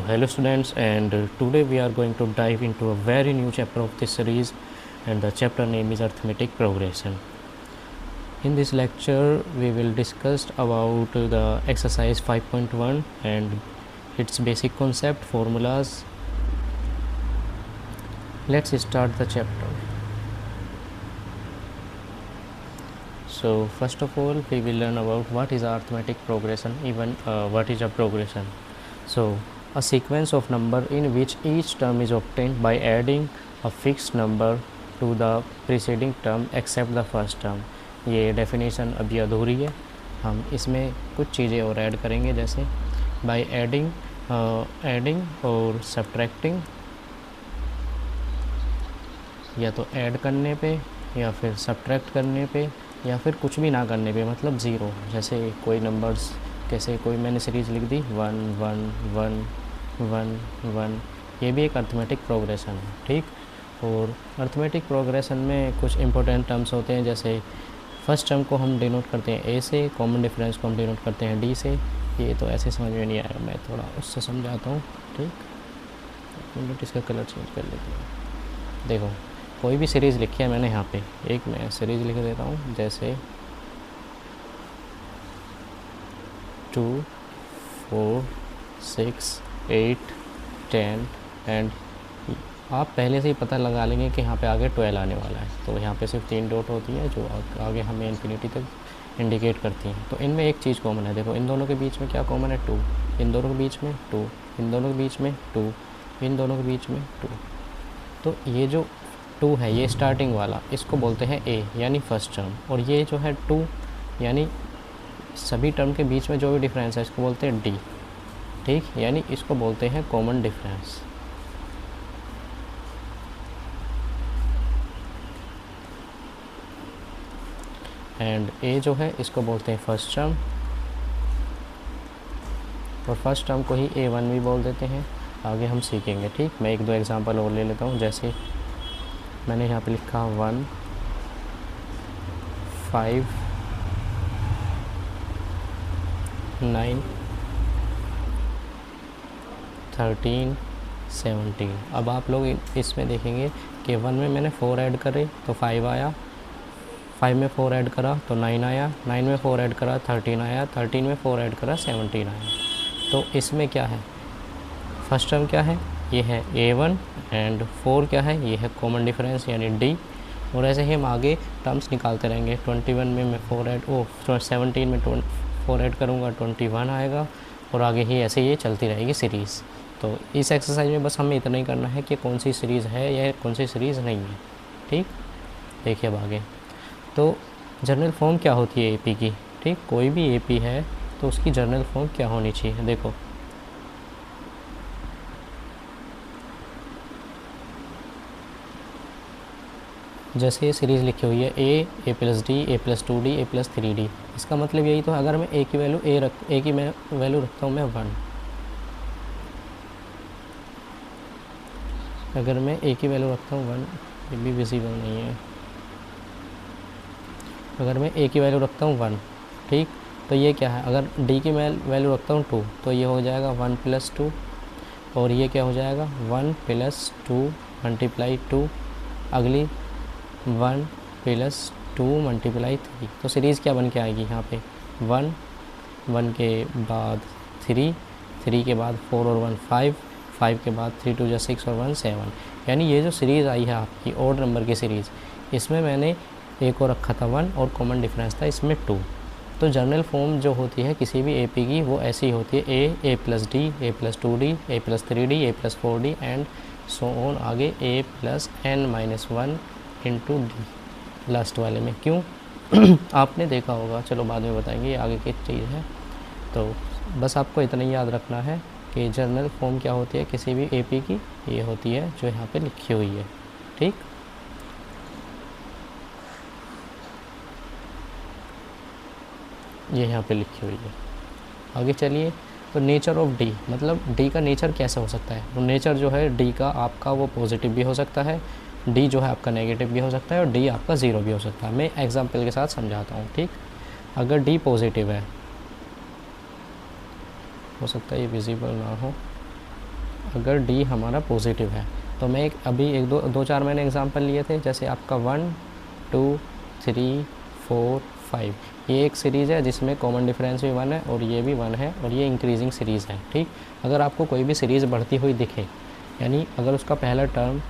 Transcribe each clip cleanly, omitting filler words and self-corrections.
hello students, and today we are going to dive into a very new chapter of this series, and the chapter name is arithmetic progression. In this lecture we will discuss about the exercise 5.1 and its basic concept, formulas. Let's start the chapter. So first of all we will learn about what is arithmetic progression, even what is a progression. So a sequence of number in which each term is obtained by adding a fixed number to the preceding term except the first term. ये definition अभी अधूरी है, हम इसमें कुछ चीज़ें और add करेंगे, जैसे बाय एडिंग और सब्ट्रैक्टिंग, या तो ऐड करने पे या फिर सब्ट्रैक्ट करने पे या फिर कुछ भी ना करने पे, मतलब ज़ीरो। जैसे कोई नंबर्स, कैसे कोई मैंने सीरीज़ लिख दी 1 1 1 1 1, ये भी एक अर्थमेटिक प्रोग्रेशन है, ठीक। और अर्थमेटिक प्रोग्रेशन में कुछ इंपॉर्टेंट टर्म्स होते हैं, जैसे फर्स्ट टर्म को हम डिनोट करते हैं ए से, कॉमन डिफरेंस को हम डिनोट करते हैं डी से। ये तो ऐसे समझ में नहीं आएगा, मैं थोड़ा उससे समझाता हूँ, ठीक। इसका कलर चेंज कर लेते हैं। देखो कोई भी सीरीज़ लिखी है मैंने यहाँ पे, एक मैं सीरीज़ लिख देता हूँ, जैसे 2 4 6 8 10, एंड आप पहले से ही पता लगा लेंगे कि यहाँ पे आगे 12 आने वाला है। तो यहाँ पे सिर्फ 3 डॉट होती है जो आगे हमें इन्फिनिटी तक इंडिकेट करती हैं। तो इनमें एक चीज़ कॉमन है, देखो इन दोनों के बीच में क्या कॉमन है, 2, इन दोनों के बीच में 2, इन दोनों के बीच में 2, इन दोनों के बीच में 2। तो ये जो 2 है, ये स्टार्टिंग वाला, इसको बोलते हैं ए यानी फर्स्ट टर्म, और ये जो है 2 यानी सभी टर्म के बीच में जो भी डिफरेंस है इसको बोलते हैं डी, ठीक, यानी इसको बोलते हैं कॉमन डिफरेंस। एंड ए जो है इसको बोलते हैं फर्स्ट टर्म, और फर्स्ट टर्म को ही A1 भी बोल देते हैं, आगे हम सीखेंगे, ठीक। मैं एक दो एग्जांपल और ले लेता हूँ, जैसे मैंने यहाँ पे लिखा 1 5 9 13 17। अब आप लोग इसमें देखेंगे कि 1 में मैंने 4 ऐड करे तो 5 आया, 5 में 4 ऐड करा तो 9 आया, 9 में 4 ऐड करा 13 आया, 13 में 4 ऐड करा 17 आया। तो इसमें क्या है, फर्स्ट टर्म क्या है, ये है A1, एंड 4 क्या है, ये है कॉमन डिफरेंस यानी D। और ऐसे ही हम आगे टर्म्स निकालते रहेंगे। 21 में मैं 17 में 4 ऐड करूँगा 21 आएगा, और आगे ही ऐसे ये चलती रहेगी सीरीज़। तो इस एक्सरसाइज में बस हमें इतना ही करना है कि कौन सी सीरीज़ है या कौन सी सीरीज़ नहीं है, ठीक। देखिए अब आगे, तो जनरल फॉर्म क्या होती है AP की, ठीक। कोई भी AP है तो उसकी जनरल फॉर्म क्या होनी चाहिए, देखो जैसे ये सीरीज़ लिखी हुई है A + D A + 2D A + 3D, इसका मतलब यही तो, अगर मैं A की वैल्यू A की मैं वैल्यू रखता हूँ मैं 1, अगर मैं A की वैल्यू रखता हूँ 1, ये भी विजिबल नहीं है, अगर मैं A की वैल्यू रखता हूँ 1, ठीक, तो ये क्या है, अगर D की मैं वैल्यू रखता हूँ 2, तो ये हो जाएगा 1 + 2, और ये क्या हो जाएगा 1 + 2 × 2, अगली 1 + 2 × 3। तो सीरीज़ क्या बन के आएगी यहाँ पे, 1 1 के बाद 3 3 के बाद 4 और 1 5 5 के बाद 3 2 6 और 1 7। यानी ये जो सीरीज़ आई है आपकी ऑड नंबर की सीरीज़, इसमें मैंने एक और रखा था 1 और कॉमन डिफरेंस था इसमें 2। तो जनरल फॉर्म जो होती है किसी भी AP की वो ऐसी होती है A + D A + 2D A + 3D A + 4D and so on, आगे A + n-1 × D लास्ट वाले में। क्यों आपने देखा होगा, चलो बाद में बताएंगे, ये आगे की चीज़ है। तो बस आपको इतना ही याद रखना है कि जनरल फॉर्म क्या होती है किसी भी AP की, ये होती है जो यहाँ पे लिखी हुई है, ठीक। ये यहाँ पे लिखी हुई है। आगे चलिए, तो नेचर ऑफ D, मतलब D का नेचर कैसे हो सकता है। तो नेचर जो है D का आपका वो पॉजिटिव भी हो सकता है, D जो है आपका नेगेटिव भी हो सकता है, और D आपका ज़ीरो भी हो सकता है। मैं एग्जांपल के साथ समझाता हूँ, ठीक। अगर D पॉजिटिव है, हो सकता है ये विजिबल ना हो, अगर डी हमारा पॉजिटिव है। तो मैं एक दो चार मैंने एग्जांपल लिए थे, जैसे आपका 1 2 3 4 5, ये एक सीरीज़ है जिसमें कॉमन डिफरेंस भी 1 है और ये भी 1 है और ये इंक्रीजिंग सीरीज़ है। ठीक, अगर आपको कोई भी सीरीज़ बढ़ती हुई दिखे, यानी अगर उसका पहला टर्म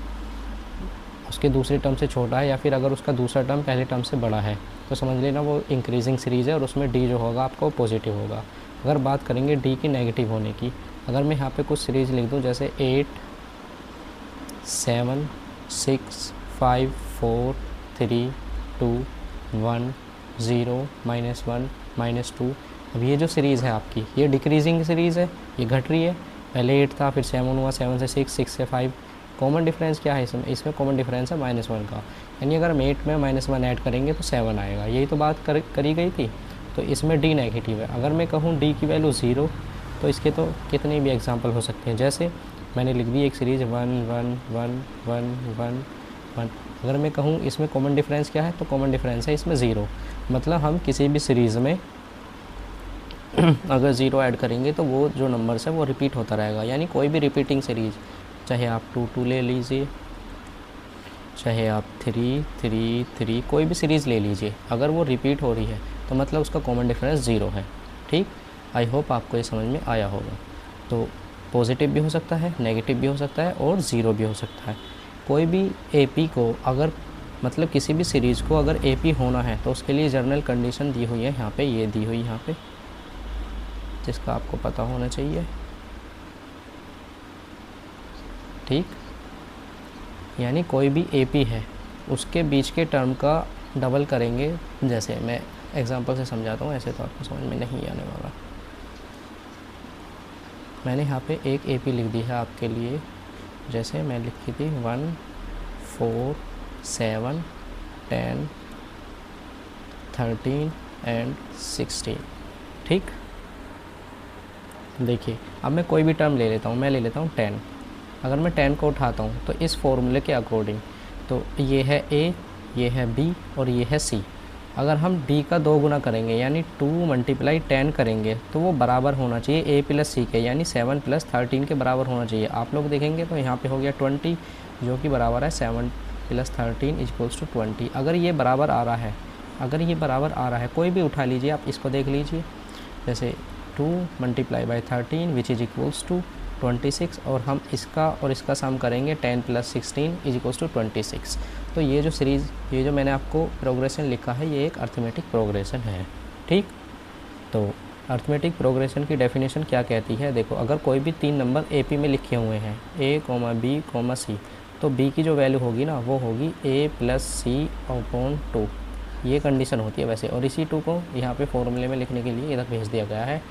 उसके दूसरे टर्म से छोटा है या फिर अगर उसका दूसरा टर्म पहले टर्म से बड़ा है, तो समझ लेना वो इंक्रीजिंग सीरीज़ है और उसमें डी जो होगा आपको पॉजिटिव होगा। अगर बात करेंगे डी की नेगेटिव होने की, अगर मैं यहाँ पे कुछ सीरीज़ लिख दूँ जैसे 8 7 6 5 4 3 2 1 0 -1 -2, अब ये जो सीरीज़ है आपकी ये डिक्रीजिंग सीरीज़ है, ये घट रही है। पहले 8 था, फिर 7 हुआ, 7 से 6, 6 से 5। कॉमन डिफरेंस क्या है इसमें कॉमन डिफरेंस है -1 का, यानी अगर हम 8 में -1 ऐड करेंगे तो 7 आएगा। यही तो बात करी गई थी। तो इसमें डी नेगेटिव है। अगर मैं कहूँ डी की वैल्यू 0, तो इसके तो कितने भी एग्जांपल हो सकते हैं। जैसे मैंने लिख दी एक सीरीज़ 1 1 1 1 1 1। अगर मैं कहूँ इसमें कॉमन डिफरेंस क्या है, तो कॉमन डिफरेंस है इसमें 0। मतलब हम किसी भी सीरीज़ में अगर 0 ऐड करेंगे तो वो जो नंबर्स है वो रिपीट होता रहेगा, यानी कोई भी रिपीटिंग सीरीज़, चाहे आप 2 2 ले लीजिए, चाहे आप 3 3 3, कोई भी सीरीज़ ले लीजिए, अगर वो रिपीट हो रही है तो मतलब उसका कॉमन डिफरेंस 0 है। ठीक, आई होप आपको ये समझ में आया होगा। तो पॉजिटिव भी हो सकता है, नेगेटिव भी हो सकता है और 0 भी हो सकता है। कोई भी एपी को अगर मतलब किसी भी सीरीज़ को अगर एपी होना है तो उसके लिए जनरल कंडीशन दी हुई है यहाँ पे, ये दी हुई यहाँ पे, जिसका आपको पता होना चाहिए। ठीक, यानी कोई भी एपी है उसके बीच के टर्म का डबल करेंगे। जैसे मैं एग्जांपल से समझाता हूँ, ऐसे तो आपको समझ में नहीं आने वाला। मैंने यहाँ पे एक एपी लिख दी है आपके लिए, जैसे मैं लिखी थी 1 4 7 10 13 एंड 16। ठीक, देखिए अब मैं कोई भी टर्म ले लेता हूँ, मैं ले लेता हूँ 10। अगर मैं 10 को उठाता हूँ तो इस फॉर्मूले के अकॉर्डिंग तो ये है ए, ये है बी और ये है सी। अगर हम डी का 2 गुना करेंगे यानी 2 × 10 करेंगे तो वो बराबर होना चाहिए ए प्लस सी के, यानी 7 + 13 के बराबर होना चाहिए। आप लोग देखेंगे तो यहाँ पे हो गया 20, जो कि बराबर है 7 + 13 = 20। अगर ये बराबर आ रहा है, अगर ये बराबर आ रहा है, कोई भी उठा लीजिए, आप इसको देख लीजिए, जैसे 2 × 13 विच इज इक्वल्स टू 26, और हम इसका और इसका सम करेंगे 10 + 16 = 26। तो ये जो सीरीज़, ये जो मैंने आपको प्रोग्रेशन लिखा है, ये एक अर्थमेटिक प्रोग्रेशन है। ठीक, तो अर्थमेटिक प्रोग्रेशन की डेफिनेशन क्या कहती है, देखो अगर कोई भी 3 नंबर एपी में लिखे हुए हैं a, b, c, तो b की जो वैल्यू होगी ना वो होगी a + c/2। ये कंडीशन होती है वैसे, और इसी 2 को यहाँ पे फॉर्मूले में लिखने के लिए इधर भेज दिया गया है।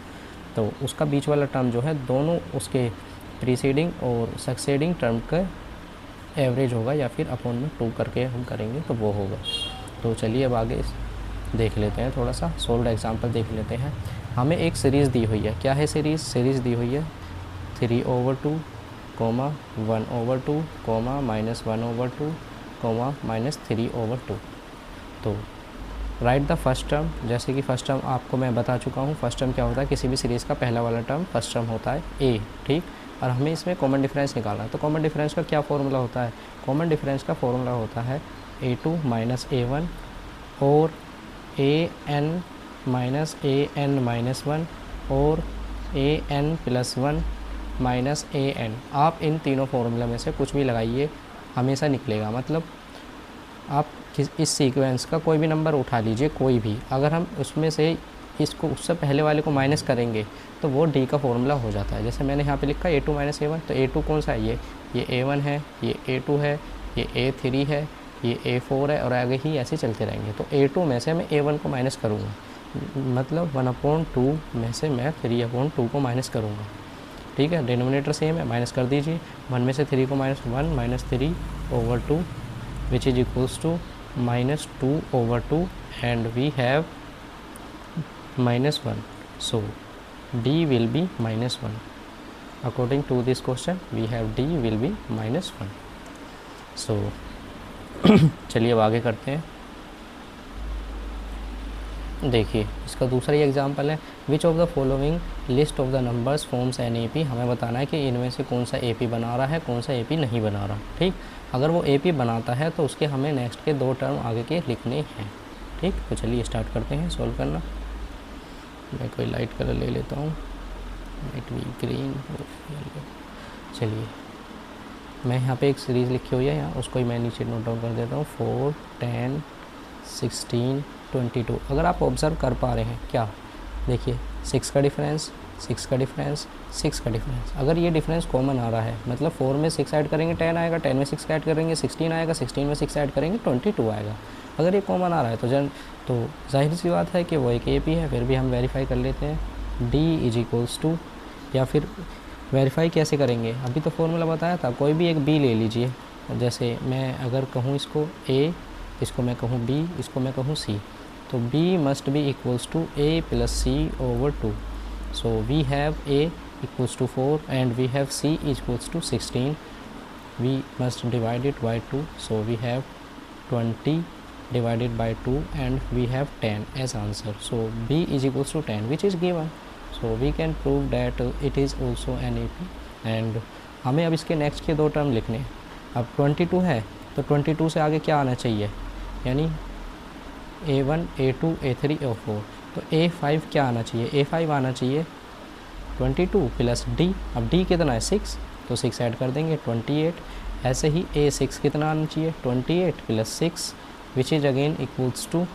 तो उसका बीच वाला टर्म जो है दोनों उसके प्रीसीडिंग और सक्सेडिंग टर्म का एवरेज होगा, या फिर अपॉन में 2 करके हम करेंगे तो वो होगा। तो चलिए अब आगे देख लेते हैं, थोड़ा सा सोल्ड एग्जांपल देख लेते हैं। हमें एक सीरीज़ दी हुई है, क्या है सीरीज़ दी हुई है 3/2, 1/2, -1/2, -3/2। तो राइट द फर्स्ट टर्म, जैसे कि फर्स्ट टर्म आपको मैं बता चुका हूँ। फर्स्ट टर्म क्या होता है, किसी भी सीरीज़ का पहला वाला टर्म फर्स्ट टर्म होता है ए। ठीक, और हमें इसमें कॉमन डिफरेंस निकालना है। तो कॉमन डिफरेंस का क्या फॉर्मूला होता है, कॉमन डिफरेंस का फॉर्मूला होता है a2 - a1 और an - an-1 और an + 1 - an। आप इन तीनों फार्मूला में से कुछ भी लगाइए, हमेशा निकलेगा। मतलब आप इस सीक्वेंस का कोई भी नंबर उठा लीजिए, कोई भी, अगर हम उसमें से इसको उससे पहले वाले को माइनस करेंगे तो वो डी का फॉर्मूला हो जाता है। जैसे मैंने यहाँ पे लिखा a2 - a1, तो a2 कौन सा है, ये a1 है, ये a2 है, ये a3 है, ये a4 है, और आगे ही ऐसे चलते रहेंगे। तो a2 में से मैं a1 को माइनस करूँगा, मतलब 1/2 में से मैं 3/2 को माइनस करूँगा। ठीक है, डिनोमिनेटर सेम है, माइनस कर दीजिए। 1 में से 3 को -1 -3/2 which is equals to -2/2, and we have -1, so d will be -1. According to this question we have d will be -1. so चलिए अब आगे करते हैं। देखिए इसका दूसरा ही एग्जांपल है, which of the following list of the numbers forms an A P. हमें बताना है कि इनमें से कौन सा ए पी बना रहा है, कौन सा ए पी नहीं बना रहा। ठीक, अगर वो ए पी बनाता है तो उसके हमें नेक्स्ट के 2 टर्म आगे के लिखने हैं। ठीक, तो चलिए स्टार्ट करते हैं सॉल्व करना। मैं कोई लाइट कलर ले लेता हूँ, लाइट भी ग्रीन। चलिए मैं यहाँ पे एक सीरीज़ लिखी हुई है, यहाँ उसको ही मैं नीचे नोट डाउन कर देता हूँ। 4, 10, 16, 22। अगर आप ऑब्ज़र्व कर पा रहे हैं, क्या देखिए 6 का डिफरेंस, 6 का डिफरेंस, 6 का डिफरेंस। अगर ये डिफरेंस कॉमन आ रहा है, मतलब 4 में 6 ऐड करेंगे 10 आएगा, 10 में 6 ऐड करेंगे 16 आएगा, 16 में 6 ऐड करेंगे 22 आएगा। अगर ये कॉमन आ रहा है तो जाहिर सी बात है कि वो एक ए पी है। फिर भी हम वेरीफाई कर लेते हैं, डी इज इक्वल्स टू, या फिर वेरीफाई कैसे करेंगे, अभी तो फॉर्मूला बताया था। कोई भी एक बी ले लीजिए, जैसे मैं अगर कहूँ इसको ए, इसको मैं कहूँ बी, इसको मैं कहूँ सी, तो b must be equals to a plus c over 2. So we have a equals to 4 and we have c equals to 16. We must divide it by 2. So we have 20 divided by 2 and we have 10 as answer. So b is equals to 10, which is given. So we can prove that it is also an AP. And हमें अब इसके next के 2 term लिखने हैं। अब 22 है तो 22 से आगे क्या आना चाहिए, यानी A1, A2, A3, A4। तो A5 क्या आना चाहिए, A5 आना चाहिए 22 प्लस D। अब D कितना है 6, तो 6 ऐड कर देंगे 28। ऐसे ही A6 कितना आना चाहिए 28 plus 6, which is again equals to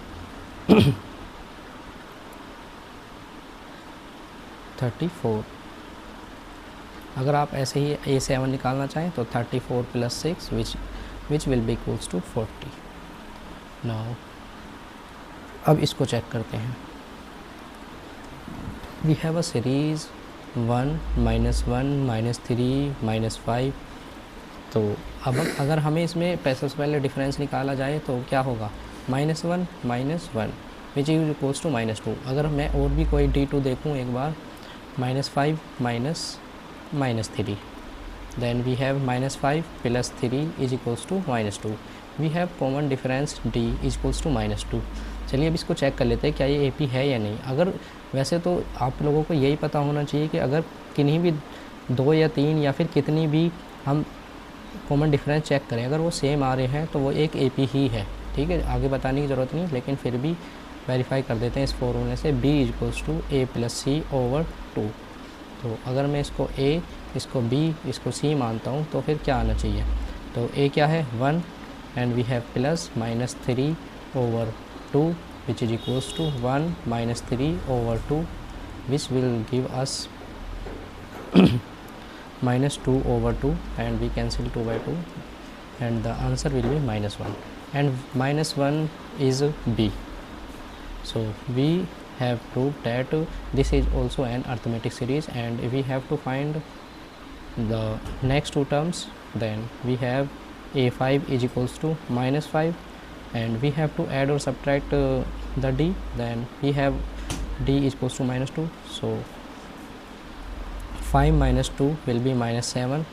34। अगर आप ऐसे ही A7 निकालना चाहें तो 34 plus 6 which will be equals to 40। Now अब इसको चेक करते हैं। We have a series 1, -1, -3, -5। तो अब अगर हमें इसमें सबसे पहले डिफरेंस निकाला जाए तो क्या होगा, -1 -1 विच इज इक्वल्स टू -2। अगर मैं और भी कोई D2 देखूँ एक बार, -5 -3, then we have -5 plus 3 is equals to -2. we have common difference D is equals to -2। चलिए अब इसको चेक कर लेते हैं क्या ये AP है या नहीं। अगर वैसे तो आप लोगों को यही पता होना चाहिए कि अगर किन्हीं भी 2 या 3 या फिर कितनी भी हम कॉमन डिफरेंस चेक करें, अगर वो सेम आ रहे हैं तो वो एक AP ही है। ठीक है, आगे बताने की ज़रूरत नहीं, लेकिन फिर भी वेरीफाई कर देते हैं इस फॉर्मूले से, B is equals to A + C over 2। तो अगर मैं इसको A, इसको B, इसको C मानता हूँ तो फिर क्या आना चाहिए, तो A क्या है 1 and we have plus -3 over 2 which is equals to 1 - 3 over 2 which will give us -2 over 2 and we cancel 2 by 2 and the answer will be -1 and -1 is B. So we have proved that this is also an arithmetic series and we have to find the next 2 terms. Then we have A5 is equals to -5 and we have to add or subtract the D. Then we have D is equals to -2, so 5 minus 2 will be -7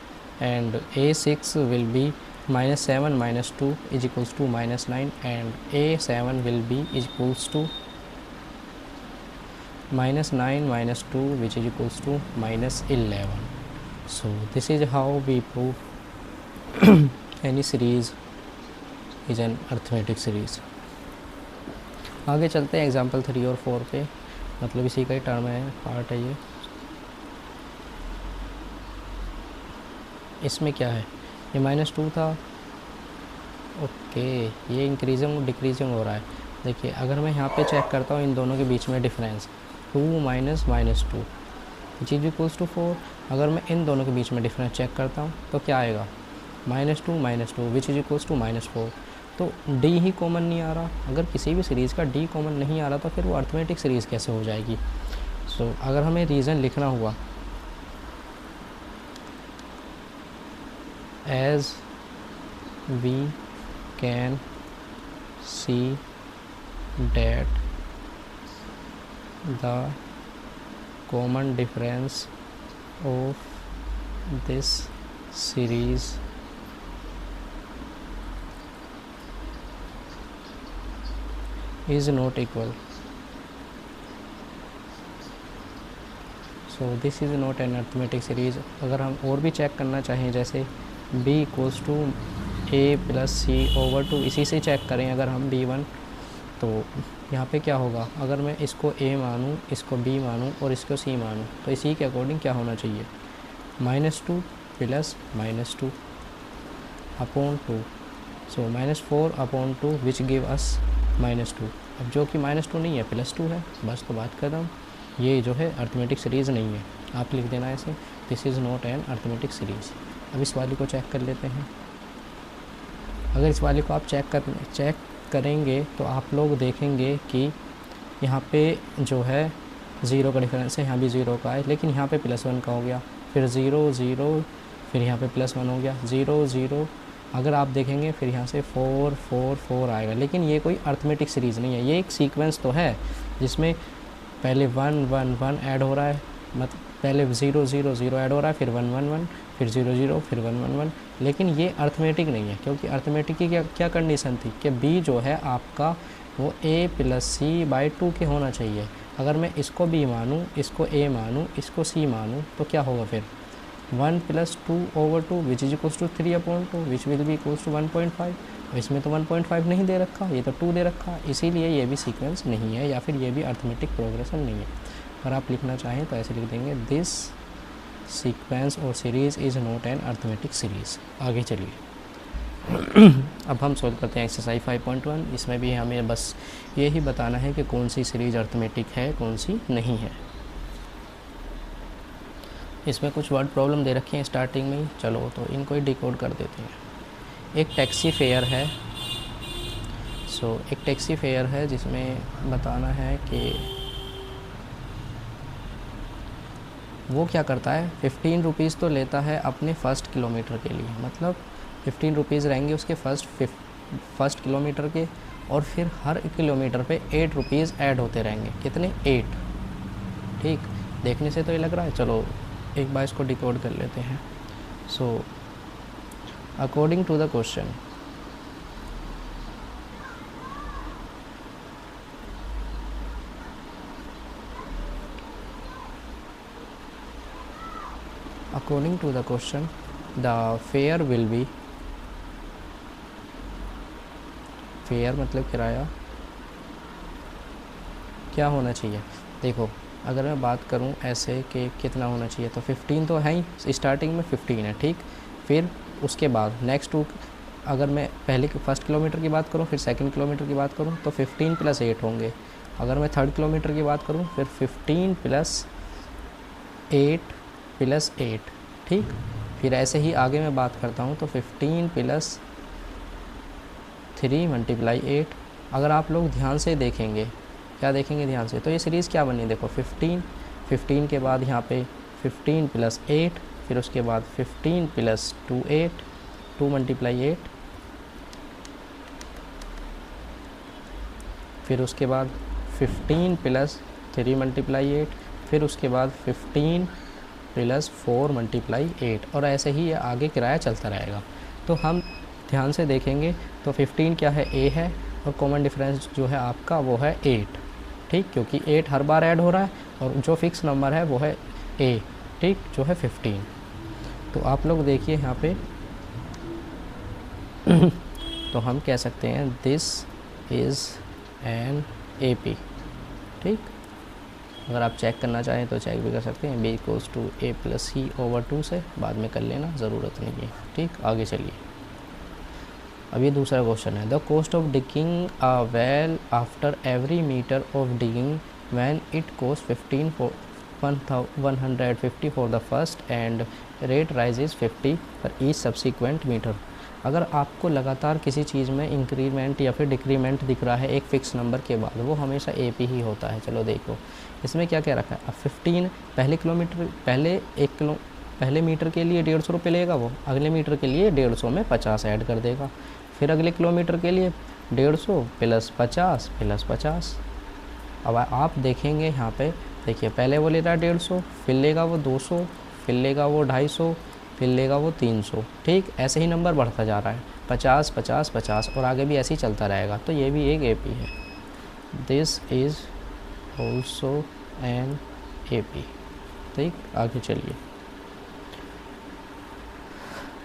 and A6 will be -7 minus 2 is equals to -9 and A7 will be is equals to -9 minus 2 which is equals to -11. So this is how we prove any series is an arithmetic series. आगे चलते हैं example 3 और 4 पे, मतलब इसी का ही term है, part है ये। इसमें क्या है, ये -2 था, ओके, ये इंक्रीजिंग डिक्रीजिंग हो रहा है। देखिए अगर मैं यहाँ पे चेक करता हूँ इन दोनों के बीच में difference 2 - -2 which is equals to 4। अगर मैं इन दोनों के बीच में डिफरेंस चेक करता हूँ तो क्या आएगा, -2 - 2 विच इज इक्वल्स टू -4। तो D ही कॉमन नहीं आ रहा। अगर किसी भी सीरीज़ का D कॉमन नहीं आ रहा तो फिर वो अर्थमेटिक सीरीज़ कैसे हो जाएगी। सो अगर हमें रीज़न लिखना हुआ, as we can see that the common difference of this series is not equal, so this is not an arithmetic series. अगर हम और भी चेक करना चाहें, जैसे b equals to a plus C over two, इसी से चेक करें अगर हम b1, तो यहाँ पे क्या होगा, अगर मैं इसको a मानूँ, इसको b मानूँ और इसको c मानूँ, तो इसी के अकॉर्डिंग क्या होना चाहिए, -2 plus -2 upon 2, so -4 upon 2 which give us -2। अब जो कि -2 नहीं है, +2 है, बस तो बात कर रहा हूँ। ये जो है अर्थमेटिक सीरीज़ नहीं है, आप लिख देना ऐसे, this is not an arithmetic series. अब इस वाली को चेक कर लेते हैं। अगर इस वाले को आप चेक करेंगे तो आप लोग देखेंगे कि यहाँ पे जो है 0 का डिफरेंस है, यहाँ भी 0 का है, लेकिन यहाँ पे +1 का हो गया, फिर 0 0, फिर यहाँ पे +1 हो गया, 0 0। अगर आप देखेंगे फिर यहाँ से 4 4 4 आएगा, लेकिन ये कोई अर्थमेटिक सीरीज़ नहीं है। ये एक सीक्वेंस तो है जिसमें पहले 1 1 1 ऐड हो रहा है, मतलब पहले 0 0 0 ऐड हो रहा है, फिर 1 1 1, फिर 0 0, फिर 1 1 1, लेकिन ये अर्थमेटिक नहीं है, क्योंकि अर्थमेटिक की क्या कंडीशन थी कि b जो है आपका वो a प्लस c/2 के होना चाहिए। अगर मैं इसको b मानूँ, इसको a मानूँ, इसको c मानूँ, तो क्या होगा फिर 1 + 2/2 which is equals to 3/2 which will be equals to 1.5। इसमें तो 1.5 नहीं दे रखा, ये तो 2 दे रखा, इसीलिए ये भी सीक्वेंस नहीं है, या फिर ये भी अर्थमेटिक प्रोग्रेशन नहीं है। अगर आप लिखना चाहें तो ऐसे लिख देंगे, दिस सीक्वेंस और series is not an arithmetic series. आगे चलिए अब हम सॉल्व करते हैं एक्सरसाइज 5.1। इसमें भी हमें बस ये ही बताना है कि कौन सी सीरीज़ अर्थमेटिक है, कौन सी नहीं है। इसमें कुछ वर्ड प्रॉब्लम दे रखे हैं स्टार्टिंग में ही, चलो तो इनको ही डिकोड कर देते हैं। एक टैक्सी फेयर है, एक टैक्सी फेयर है जिसमें बताना है कि वो क्या करता है, 15 रुपीज़ तो लेता है अपने फ़र्स्ट किलोमीटर के लिए, मतलब 15 रुपीज़ रहेंगे उसके फर्स्ट किलोमीटर के, और फिर हर किलोमीटर पे 8 रुपीज़ ऐड होते रहेंगे। कितने, 8। ठीक, देखने से तो ये लग रहा है, चलो एक बार इसको डिकोड कर लेते हैं। According to the question, the fare will be, fare मतलब किराया, क्या होना चाहिए। देखो अगर मैं बात करूं ऐसे कि कितना होना चाहिए, तो 15 तो है ही, स्टार्टिंग में 15 है, ठीक। फिर उसके बाद नेक्स्ट अगर मैं पहले फर्स्ट किलोमीटर की बात करूं, फिर सेकंड किलोमीटर की बात करूं, तो 15 + 8 होंगे। अगर मैं थर्ड किलोमीटर की बात करूं, फिर 15 + 8 + 8, ठीक। फिर ऐसे ही आगे मैं बात करता हूं, तो 15 + 3 × 8। अगर आप लोग ध्यान से देखेंगे, क्या देखेंगे ध्यान से, तो ये सीरीज़ क्या बनी, देखो 15 के बाद यहाँ पे 15 + 8, फिर उसके बाद 15 + 2 8, 2 × 8, फिर उसके बाद 15 + 3 × 8, फिर उसके बाद 15 + 4 × 8, और ऐसे ही ये आगे किराया चलता रहेगा। तो हम ध्यान से देखेंगे तो 15 क्या है, a है, और कॉमन डिफरेंस जो है आपका वो है 8, ठीक, क्योंकि 8 हर बार ऐड हो रहा है, और जो फिक्स नंबर है वो है a, ठीक, जो है 15। तो आप लोग देखिए यहाँ पे तो हम कह सकते हैं दिस इज़ एन AP, ठीक। अगर आप चेक करना चाहें तो चेक भी कर सकते हैं, b = a + c/2 से, बाद में कर लेना, ज़रूरत नहीं है, ठीक। आगे चलिए, अब ये दूसरा क्वेश्चन है, the cost of digging a well after every metre of digging when it cost 150 for the first and rate rises 50 for each subsequent metre. अगर आपको लगातार किसी चीज़ में इंक्रीमेंट या फिर डिक्रीमेंट दिख रहा है एक फ़िक्स नंबर के बाद, वो हमेशा AP ही होता है। चलो देखो इसमें क्या क्या रखा है, अब 15 पहले मीटर के लिए 150 रुपये लेगा, वो अगले मीटर के लिए 150 में 50 ऐड कर देगा, फिर अगले किलोमीटर के लिए 150 + 50 + 50। अब आप देखेंगे यहाँ पे, देखिए पहले वो ले रहा है 150, फिर लेगा वो 200, फिर लेगा वो 250, फिर लेगा वो 300, ठीक। ऐसे ही नंबर बढ़ता जा रहा है, 50 50 50, और आगे भी ऐसे ही चलता रहेगा। तो ये भी एक AP है, this is also an AP। ठीक, आगे चलिए।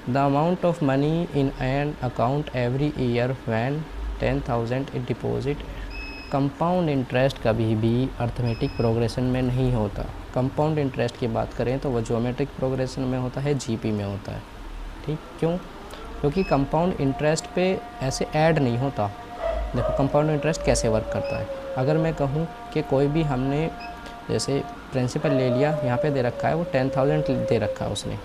The amount of money in an account every year when 10,000 is deposit. Compound interest कभी भी अर्थमेटिक प्रोग्रेशन में नहीं होता। कंपाउंड इंटरेस्ट की बात करें तो वो ज्योमेट्रिक प्रोग्रेशन में होता है, जीपी में होता है। ठीक, क्यों? क्योंकि कंपाउंड इंटरेस्ट पे ऐसे ऐड नहीं होता। देखो कंपाउंड इंटरेस्ट कैसे वर्क करता है। अगर मैं कहूँ कि कोई भी हमने जैसे प्रिंसिपल ले लिया, यहाँ पे दे रखा है वो 10,000 दे रखा है उसने,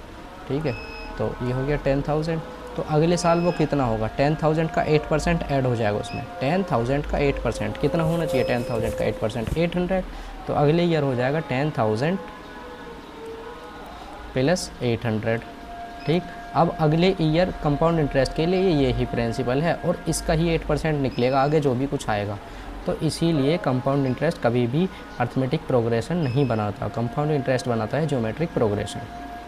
ठीक है, तो ये हो गया 10,000। तो अगले साल वो कितना होगा, 10,000 का 8% ऐड हो जाएगा उसमें। 10,000 का 8% कितना होना चाहिए, 10,000 का 8% 800। तो अगले ईयर हो जाएगा 10,000 प्लस 800। ठीक, अब अगले ईयर कंपाउंड इंटरेस्ट के लिए ये ही प्रिंसिपल है और इसका ही 8% निकलेगा आगे जो भी कुछ आएगा। तो इसीलिए कंपाउंड इंटरेस्ट कभी भी अर्थमेटिक प्रोग्रेशन नहीं बनाता, कंपाउंड इंटरेस्ट बनाता है ज्योमेट्रिक प्रोग्रेशन।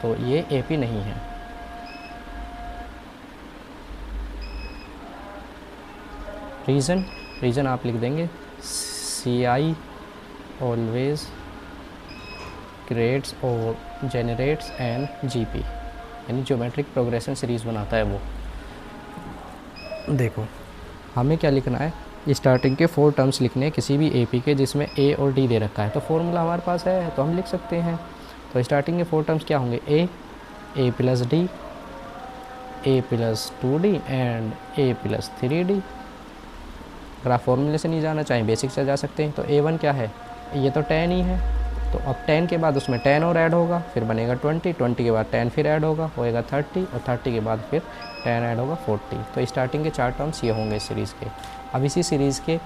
तो ये एपी नहीं है। रीज़न आप लिख देंगे, CI ऑलवेज क्रिएट्स और जनरेट्स एन GP, यानी ज्योमेट्रिक प्रोग्रेशन सीरीज़ बनाता है वो। देखो हमें क्या लिखना है, स्टार्टिंग के 4 टर्म्स लिखने हैं किसी भी एपी के जिसमें ए और डी दे रखा है। तो फॉर्मूला हमारे पास है तो हम लिख सकते हैं। तो स्टार्टिंग के 4 टर्म्स क्या होंगे, A plus D, A plus 2D and A plus 3D। अगर आप फॉर्मूले से नहीं जाना चाहें बेसिक से जा सकते हैं। तो A1 क्या है, ये तो 10 ही है, तो अब 10 के बाद उसमें 10 और ऐड होगा, फिर बनेगा 20, 20 के बाद 10 फिर ऐड होगा, होएगा 30, और 30 के बाद फिर 10 ऐड होगा 40। तो स्टार्टिंग के 4 टर्म्स ये होंगे इस सीरीज़ के। अब इसी सीरीज़ के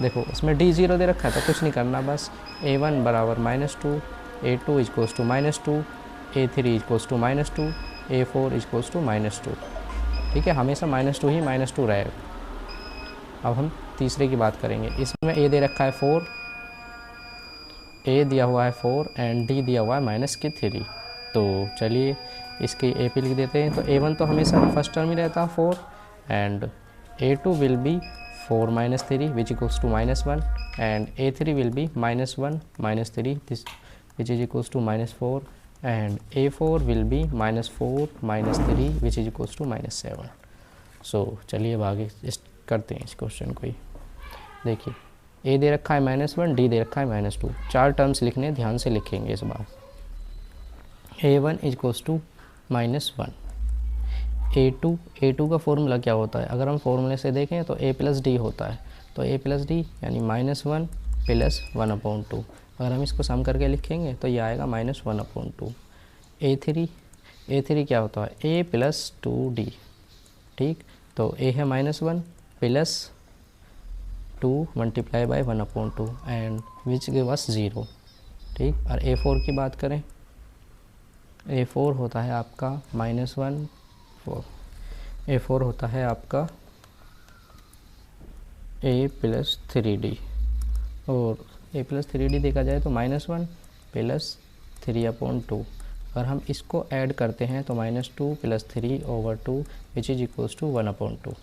देखो इसमें D0 दे रखा है तो कुछ नहीं करना, बस A1 बराबर -2, A2 equals to -2, A3 equals to -2, A4 equals to -2। ठीक है, हमेशा -2 ही -2 रहेगा। अब हम तीसरे की बात करेंगे। इसमें A दे रखा है 4, A दिया हुआ है 4 एंड D दिया हुआ है -3। तो चलिए इसके ए पे लिख देते हैं। तो A1 तो हमेशा फर्स्ट टर्म ही रहता है 4 and A2 will be 4 - 3 which equals to -1 and A3 will be -1 - 3 this which is equals to -4 and A4 will be -4 - 3 which is equals to -7। So चलिए अब आगे करते हैं इस क्वेश्चन को ही। देखिए ए दे रखा है -1, डी दे रखा है -2। 4 टर्म्स लिखने, ध्यान से लिखेंगे इस बार। A1 इक्वल्स टू -1, A2 का फॉर्मूला क्या होता है, अगर हम फॉर्मूले से देखें तो A प्लस डी होता है। तो A प्लस डी यानी -1 प्लस 1/2। अगर हम इसको सम करके लिखेंगे तो ये आएगा -1/2। A3 क्या होता है, A प्लस 2D। ठीक, तो A है -1 plus 2 multiply by 1/2 and which give us 0। ठीक, और A4 की बात करें, A4 होता है आपका -1 4, A4 होता है आपका A प्लस 3D, और A प्लस 3D देखा जाए तो -1 प्लस 3/2। अगर हम इसको ऐड करते हैं तो -2 plus 3/2 which is equals to 1/2।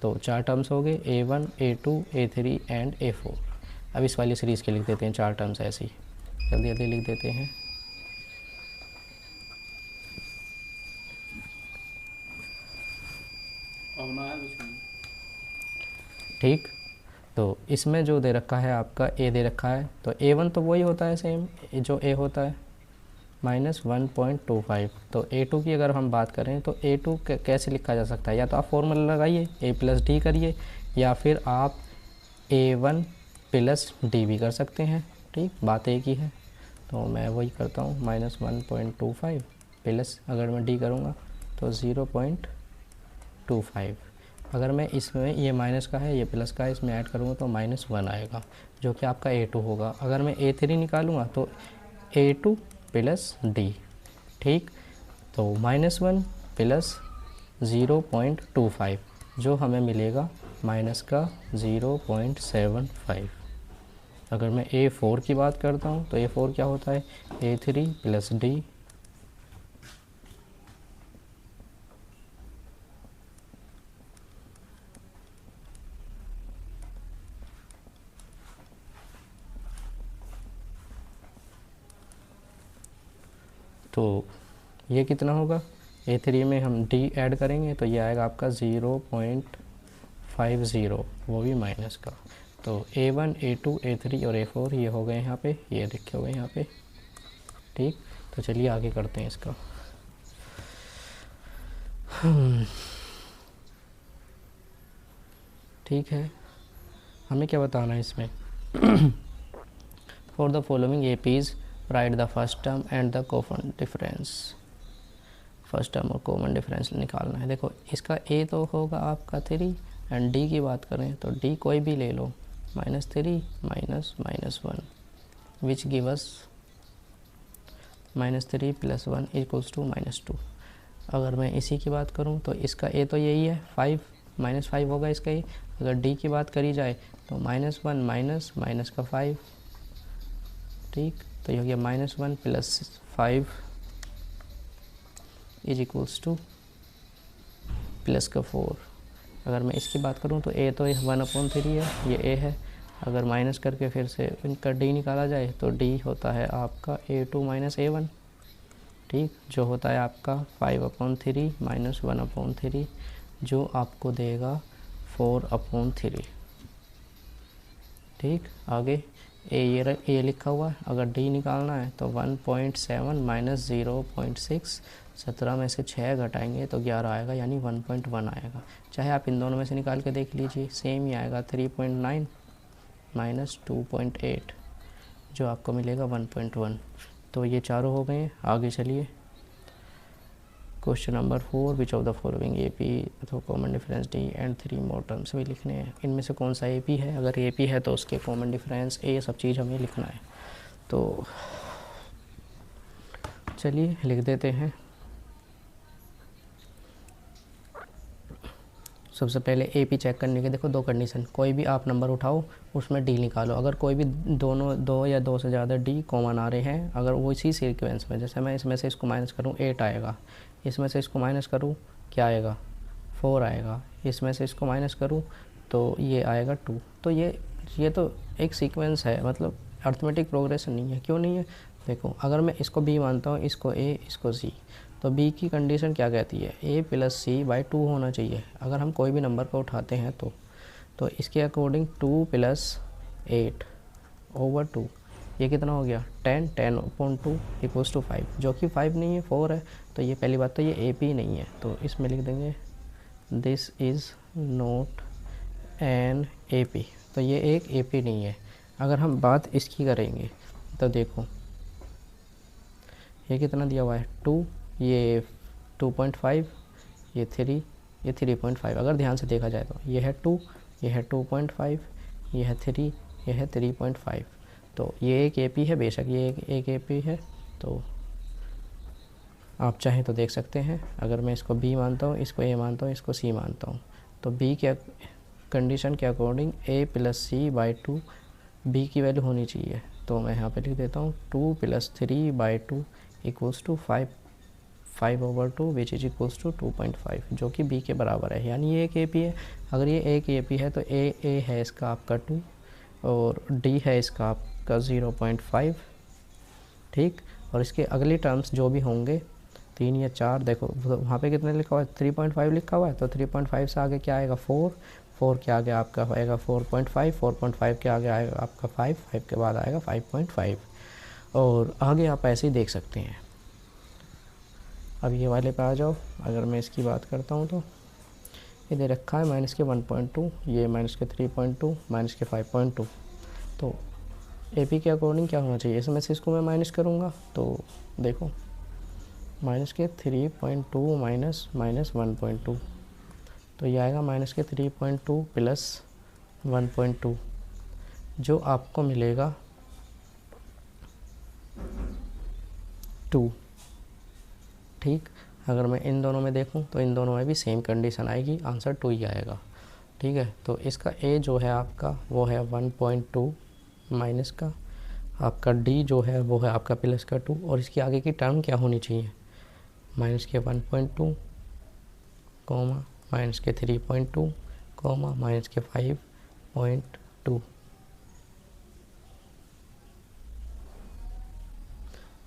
तो 4 टर्म्स हो गए, A1 A2 A3 and A4। अब इस वाली सीरीज़ के लिख देते हैं 4 टर्म्स ऐसे ही, जल्दी जल्दी लिख देते हैं। ठीक, तो इसमें जो दे रखा है आपका A दे रखा है, तो A1 तो वही होता है सेम जो A होता है -1.25। तो A2 की अगर हम बात करें तो A2 कैसे लिखा जा सकता है, या तो आप फॉर्मूला लगाइए A प्लस डी करिए, या फिर आप A1 प्लस डी भी कर सकते हैं। ठीक, बात एक ही है। तो मैं वही करता हूँ, -1.25 प्लस अगर मैं डी करूँगा तो 0.25। अगर मैं इसमें ये माइनस का है ये प्लस का है, इसमें ऐड करूँगा तो -1 आएगा जो कि आपका A2 होगा। अगर मैं A3 निकालूँगा तो A2 प्लस डी। ठीक, तो -1 प्लस 0.25 जो हमें मिलेगा माइनस का 0.75। अगर मैं A4 की बात करता हूँ तो A4 क्या होता है, A3 प्लस डी तो ये कितना होगा, A3 में हम D ऐड करेंगे तो ये आएगा आपका 0.50, वो भी माइनस का। तो A1 A2 A3 और A4 ये हो गए यहाँ पे, ये लिखे हुए यहाँ पे। ठीक, तो चलिए आगे करते हैं इसका। ठीक है, हमें क्या बताना है इसमें। For the following APs right the first term and the common difference. First term और कॉमन डिफरेंस निकालना है। देखो इसका A तो होगा आपका 3 एंड D की बात करें तो D कोई भी ले लो, -3 -1 विच गिव अस -3 + 1 = -2। अगर मैं इसी की बात करूं तो इसका A तो यही है 5, -5 होगा इसका ये। अगर D की बात करी जाए तो -1 माइनस का 5। ठीक, तो ये हो गया -1 + 5 = प्लस का 4। अगर मैं इसकी बात करूं तो A तो 1/3 है, ये A है। अगर माइनस करके फिर से इनका D निकाला जाए तो D होता है आपका A2 - A1। ठीक, जो होता है आपका 5/3 - 1/3, जो आपको देगा 4/3। ठीक, आगे ये लिखा हुआ है। अगर D निकालना है तो 1.7 - 0.6, 17 में से 6 घटाएंगे तो 11 आएगा, यानी 1.1 आएगा। चाहे आप इन दोनों में से निकाल के देख लीजिए, सेम ही आएगा। 3.9 - 2.8, जो आपको मिलेगा 1.1। तो ये चारों हो गए। आगे चलिए, question number 4, which of the following AP अथवा common difference D and 3 more terms भी लिखने हैं। इनमें से कौन सा AP है। अगर AP है तो उसके कॉमन डिफरेंस A सब चीज़ हमें लिखना है। तो चलिए लिख देते हैं। सबसे पहले AP चेक करने के देखो 2 कंडीशन, कोई भी आप नंबर उठाओ उसमें D निकालो। अगर कोई भी दो या 2 से ज़्यादा D कॉमन आ रहे हैं, अगर वो इसी सीक्वेंस में, जैसे मैं इसमें से इसको माइनस करूँ 8 आएगा, इसमें से इसको माइनस करूँ क्या आएगा 4 आएगा, इसमें से इसको माइनस करूँ तो ये आएगा 2। तो ये तो एक सीक्वेंस है, मतलब अर्थमेटिक प्रोग्रेशन नहीं है। क्यों नहीं है, देखो अगर मैं इसको B मानता हूँ, इसको A, इसको C, तो B की कंडीशन क्या कहती है, A + C/2 होना चाहिए। अगर हम कोई भी नंबर को उठाते हैं तो इसके अकॉर्डिंग 2 + 8/2, ये कितना हो गया 10/2 = 5, जो कि 5 नहीं है 4 है। तो ये पहली बात तो ये AP नहीं है, तो इसमें लिख देंगे this is not N AP। तो ये एक AP नहीं है। अगर हम बात इसकी करेंगे तो देखो ये कितना दिया हुआ है 2, ये 2.5, ये 3, ये 3.5। अगर ध्यान से देखा जाए तो ये है 2, ये है 2.5, ये है 3, ये है 3.5। तो ये एक AP है, बेशक ये एक AP है। तो आप चाहें तो देख सकते हैं। अगर मैं इसको B मानता हूँ, इसको A मानता हूँ, इसको C मानता हूँ, तो B के कंडीशन के अकॉर्डिंग A + C/2 B की वैल्यू होनी चाहिए। तो मैं यहाँ पे लिख देता हूँ 2 + 3/2 = 5/2 विच इज इक्वल्स टू 2.5, जो कि B के बराबर है, यानी ये एक AP है। अगर ये एक AP है तो A है इसका आपका 2 और D है इसका आपका 0.5। ठीक, और इसके अगली टर्म्स जो भी होंगे 3 या 4, देखो वहाँ पे कितने लिखा हुआ है 3.5 लिखा हुआ है, तो 3.5 से आगे क्या आएगा 4 के आगे आपका आएगा 4.5 के आगे आएगा आपका 5 के बाद आएगा 5.5, और आगे आप ऐसे ही देख सकते हैं। अब ये वाले पे आ जाओ। अगर मैं इसकी बात करता हूँ तो ये दे रखा है -1.2, ये -3.2, -5.2। तो AP के अकॉर्डिंग क्या होना चाहिए, इसमें से इसको मैं माइनस करूँगा तो देखो -3.2 -1.2, तो ये आएगा -3.2 + 1.2, जो आपको मिलेगा 2। ठीक, अगर मैं इन दोनों में देखूं तो इन दोनों में भी सेम कंडीशन आएगी, आंसर 2 ही आएगा। ठीक है, तो इसका A जो है आपका वो है 1.2 माइनस का, आपका D जो है वो है आपका प्लस का 2, और इसकी आगे की टर्म क्या होनी चाहिए -1.2, -3.2, -5.2।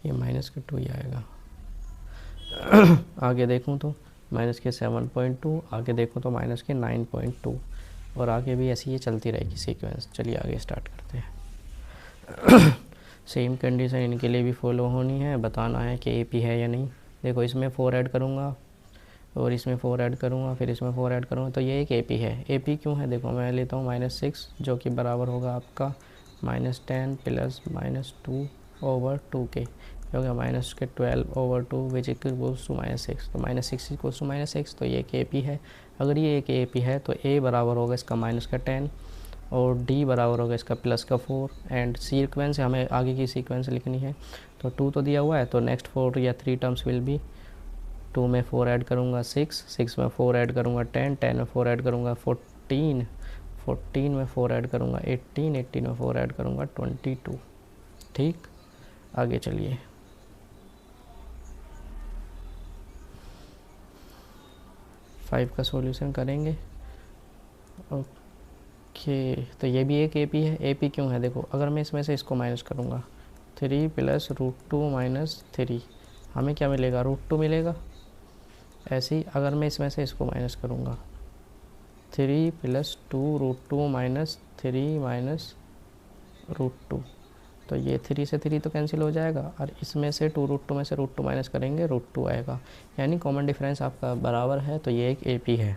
ये -2 ही आएगा। आगे देखूँ तो माइनस के 7.2, आगे देखो तो माइनस के 9.2, और आगे भी ऐसी ये चलती रहेगी सीक्वेंस। चलिए आगे स्टार्ट करते हैं। सेम कंडीशन इनके लिए भी फॉलो होनी है, बताना है कि AP है या नहीं। देखो इसमें 4 ऐड करूँगा और इसमें 4 ऐड करूँगा, फिर इसमें 4 ऐड करूँगा, तो ये एक AP है। AP क्यों है, देखो मैं लेता हूँ -6 जो कि बराबर होगा आपका -10 प्लस -2 ओवर 2k, क्योंकि माइनस के 12 ओवर 2 विच इक्वल्स टू -6, तो -6 इक्वल्स टू -6, तो ये एक AP है। अगर ये एक AP है तो A बराबर होगा इसका -10 और D बराबर होगा इसका +4, एंड सीक्वेंस हमें आगे की सीक्वेंस लिखनी है। तो 2 तो दिया हुआ है, तो नेक्स्ट 4 या 3 टर्म्स विल बी 2 में 4 ऐड करूँगा 6 में 4 ऐड करूँगा 10 में 4 ऐड करूँगा 14 में 4 ऐड करूँगा 18 में 4 ऐड करूँगा 22। ठीक, आगे चलिए। फाइव का सॉल्यूशन करेंगे। ओके, तो ये भी एक AP है। AP क्यों है, देखो अगर मैं इसमें से इसको माइनस करूँगा 3 + √2 - 3, हमें क्या मिलेगा, √2 मिलेगा। ऐसे ही अगर मैं इसमें से इसको माइनस करूँगा 3 + 2 √2 - 3 - √2, तो ये 3 से 3 तो कैंसिल हो जाएगा, और इसमें से 2 √2 में से √2 माइनस करेंगे √2 आएगा, यानी कॉमन डिफरेंस आपका बराबर है, तो ये एक AP है।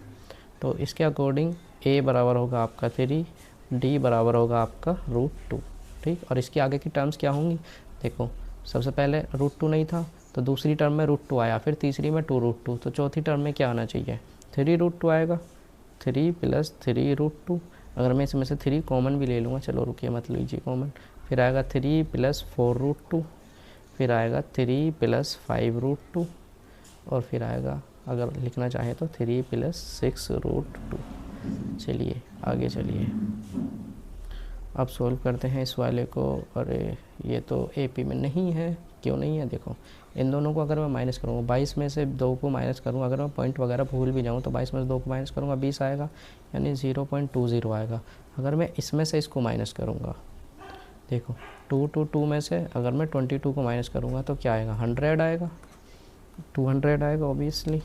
तो इसके अकॉर्डिंग A बराबर होगा आपका 3, D बराबर होगा आपका √2। ठीक, और इसके आगे की टर्म्स क्या होंगी, देखो सबसे पहले √2 नहीं था, तो दूसरी टर्म में √2 आया, फिर तीसरी में 2 √2, तो चौथी टर्म में क्या आना चाहिए, 3 √2 आएगा। 3 + 3 √2, अगर मैं इसमें से 3 कॉमन भी ले लूँगा, चलो रुकिए मत लीजिए कॉमन, फिर आएगा 3 + 4 √2, फिर आएगा 3 + 5 √2, और फिर आएगा अगर लिखना चाहे तो 3 + 6 √2। चलिए आगे चलिए, अब सॉल्व करते हैं इस वाले को। अरे ये तो AP में नहीं है, क्यों नहीं है, देखो इन दोनों को अगर मैं माइनस करूँगा 22 में से 2 को माइनस करूँगा, अगर मैं पॉइंट वगैरह भूल भी जाऊँ तो 22 में से 2 को माइनस करूँगा 20 आएगा, यानी 0.20 आएगा। अगर मैं इसमें से इसको माइनस करूँगा, देखो 2 2 में से अगर मैं 22 को माइनस करूँगा तो क्या आएगा, 100 आएगा, 200 आएगा ऑब्वियसली।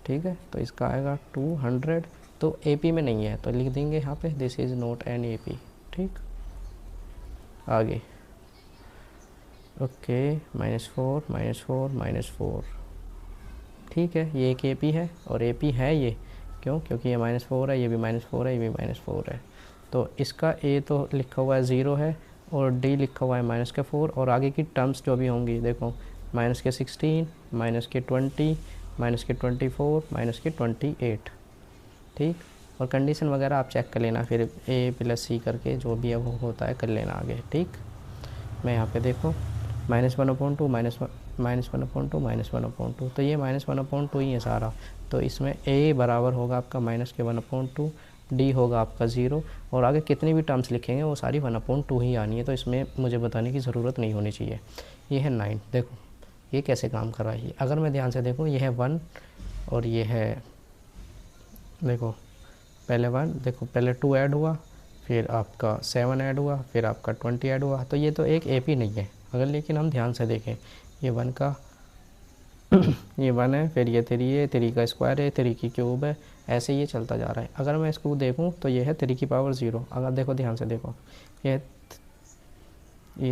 ठीक है, तो इसका आएगा 200, तो AP में नहीं है, तो लिख देंगे यहाँ पे this is not N AP। ठीक, आगे ओके, -4 -4 -4। ठीक है, ये एक AP है, और AP है ये क्यों, क्योंकि ये -4 है, ये भी -4 है, ये भी -4 है, तो इसका A तो लिखा हुआ है 0 है, और D लिखा हुआ है -4, और आगे की टर्म्स जो भी होंगी देखो -16 -20 -24 -28। ठीक, और कंडीशन वगैरह आप चेक कर लेना, फिर A + C करके जो भी है वो होता है कर लेना आगे। ठीक, मैं यहाँ पे देखो -1/2 -1/2, तो ये -1/2 ही है सारा, तो इसमें A बराबर होगा आपका -1/2, D होगा आपका 0, और आगे कितनी भी टर्म्स लिखेंगे वो सारी 1/2 ही आनी है, तो इसमें मुझे बताने की ज़रूरत नहीं होनी चाहिए। ये है 9, देखो ये कैसे काम कर रहा है, अगर मैं ध्यान से देखूँ ये है 1 और ये है, देखो पहले 1, देखो पहले 2 ऐड हुआ, फिर आपका 7 ऐड हुआ, फिर आपका 20 ऐड हुआ, तो ये तो एक AP नहीं है। अगर लेकिन हम ध्यान से देखें, ये 1 का ये 1 है, फिर ये 3 है, 3 का स्क्वायर है, 3 की क्यूब है, ऐसे ये चलता जा रहा है। अगर मैं इसको देखूं तो ये है 3 की पावर 0, अगर देखो ध्यान से देखो, ये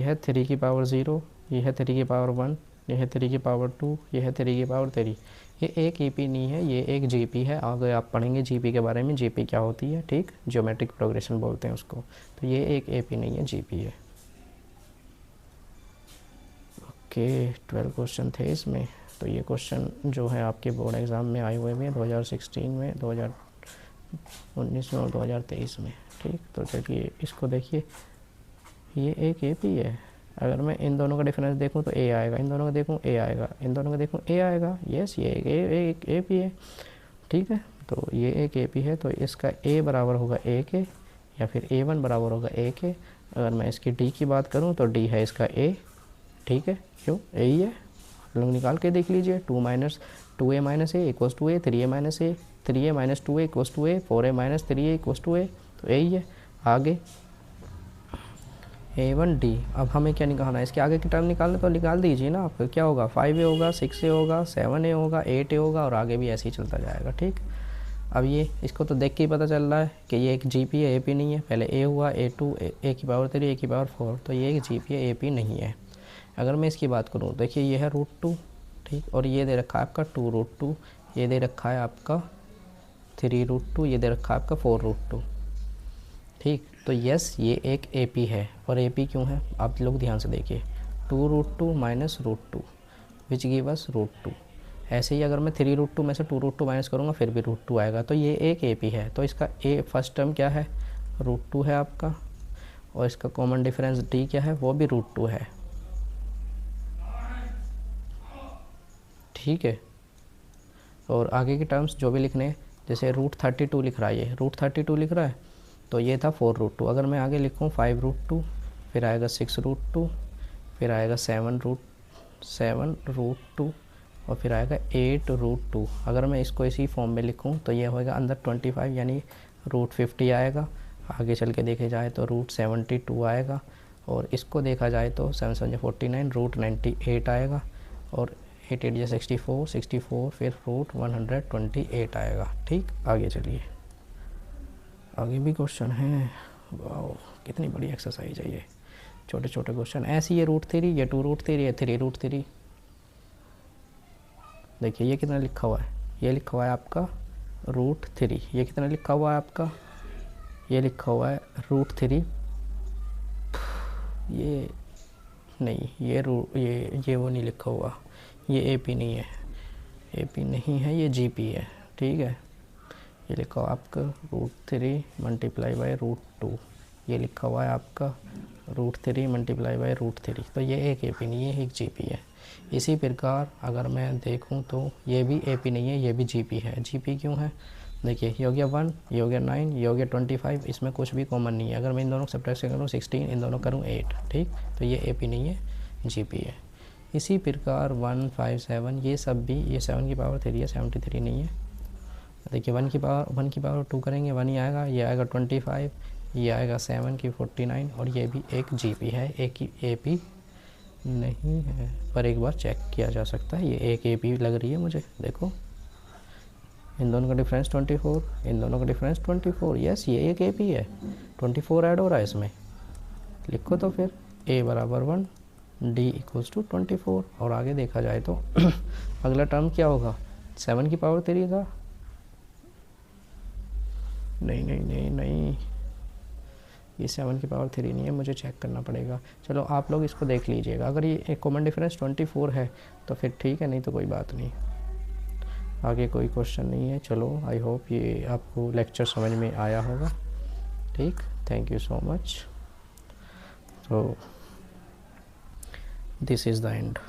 है 3 की पावर 0, ये है 3 की पावर 1, ये है 3 की पावर 2, ये है 3 की पावर 3। ये एक AP नहीं है, ये एक GP है। आगे आप पढ़ेंगे GP के बारे में, GP क्या होती है, ठीक, ज्योमेट्रिक प्रोग्रेशन बोलते हैं उसको। तो ये एक AP नहीं है, GP है। ओके, 12 क्वेश्चन थे इसमें। तो ये क्वेश्चन जो है आपके बोर्ड एग्ज़ाम में आए हुए हैं 2016 में, 2019 में और 2023 में। ठीक, तो चलिए इसको देखिए, ये एक AP है। अगर मैं इन दोनों का डिफरेंस देखूं तो A आएगा, इन दोनों का देखूं A आएगा, इन दोनों का देखूं A आएगा। यस, ये एक AP है। ठीक है, तो ये एक AP है, तो इसका A बराबर होगा A के, या फिर A1 बराबर होगा A के। अगर मैं इसकी D की बात करूं तो D है इसका A। ठीक है, क्यों, A ही है, लोग निकाल के देख लीजिए। 2A - A = A, 3A - A, 3A - 2A = A, 4A - 3A = A, तो A ही है। आगे A1D। अब हमें क्या निकालना है, इसके आगे की टर्म निकालना तो निकाल दीजिए ना आपको। क्या होगा, 5A होगा, 6A होगा, 7A होगा, 8A होगा और आगे भी ऐसे ही चलता जाएगा। ठीक, अब ये इसको तो देख के ही पता चल रहा है कि ये एक GP है, AP नहीं है। पहले A हुआ, A2, A की पावर 3, A की पावर 4, तो ये एक GP है, AP नहीं है। अगर मैं इसकी बात करूँ, देखिए ये है √2, ठीक, और ये दे रखा है आपका 2√2, ये दे रखा है आपका 3√2, ये दे रखा है आपका 4√2। ठीक, तो यस ये एक AP है। और AP क्यों है, आप लोग ध्यान से देखिए, 2√2 माइनस √2 विच गिव अस √2। ऐसे ही अगर मैं 3√2 में से 2√2 माइनस करूँगा फिर भी √2 आएगा, तो ये एक AP है। तो इसका फर्स्ट टर्म क्या है, √2 है आपका, और इसका कॉमन डिफरेंस D क्या है, वो भी √2 है। ठीक है, और आगे की टर्म्स जो भी लिखने हैं, जैसे √32 लिख रहा है, ये √32 लिख रहा है, तो ये था 4√2। अगर मैं आगे लिखूँ 5√2, फिर आएगा 6√2, फिर आएगा 7√2 और फिर आएगा 8√2। अगर मैं इसको इसी फॉर्म में लिखूँ तो ये होएगा अंदर 25 यानी √50 आएगा। आगे चल के देखे जाए तो √72 आएगा, और इसको देखा जाए तो 7 7 49, √98 आएगा, और 8 8 64, 64 फिर √128 आएगा। ठीक, आगे चलिए, आगे भी क्वेश्चन हैं। वाह, कितनी बड़ी एक्सरसाइज है ये, छोटे छोटे क्वेश्चन। ऐसे ये √3, ये 2√3, ये 3√3। देखिए ये कितना लिखा हुआ है, ये लिखा हुआ है आपका √3। ये कितना लिखा हुआ है आपका, ये लिखा हुआ है √3। ये नहीं, ये वो नहीं लिखा हुआ, ये AP नहीं है, AP नहीं है, ये GP है। ठीक है, ये लिखा हुआ आपका √3 मल्टीप्लाई बाई √2, ये लिखा हुआ है आपका √3 मल्टीप्लाई बाई √3। तो ये एक AP नहीं है, एक GP है। इसी प्रकार अगर मैं देखूं तो ये भी AP नहीं है, ये भी GP है। GP क्यों है, देखिए ये हो गया 1, ये हो गया 9, ये हो गया 25, इसमें कुछ भी कॉमन नहीं है। अगर मैं इन दोनों को सब्ट्रैक्शन करूँ 16, इन दोनों करूँ 8, ठीक, तो ये AP नहीं है, GP है। इसी प्रकार 1 5 7 ये सब भी, ये 7 की पावर 3 है, 73 नहीं है। देखिए 1 की पावर 2 करेंगे 1 ही आएगा, ये आएगा 25, ये आएगा 7 की 49, और ये भी एक GP है, एक ही AP नहीं है। पर एक बार चेक किया जा सकता है, ये एक AP लग रही है मुझे। देखो इन दोनों का डिफरेंस 24, इन दोनों का डिफरेंस 24, यस ये एक AP है। 24 ऐड हो रहा है इसमें, लिखो तो फिर A बराबर 1, D इक्वल्स टू 24। और आगे देखा जाए तो अगला टर्म क्या होगा, 7 की पावर 3 का, नहीं नहीं नहीं नहीं, ये 7 की पावर 3 नहीं है, मुझे चेक करना पड़ेगा। चलो आप लोग इसको देख लीजिएगा, अगर ये एक कॉमन डिफरेंस 24 है तो फिर ठीक है, नहीं तो कोई बात नहीं। आगे कोई क्वेश्चन नहीं है। चलो आई होप ये आपको लेक्चर समझ में आया होगा। ठीक, thank you so much. So this is the end.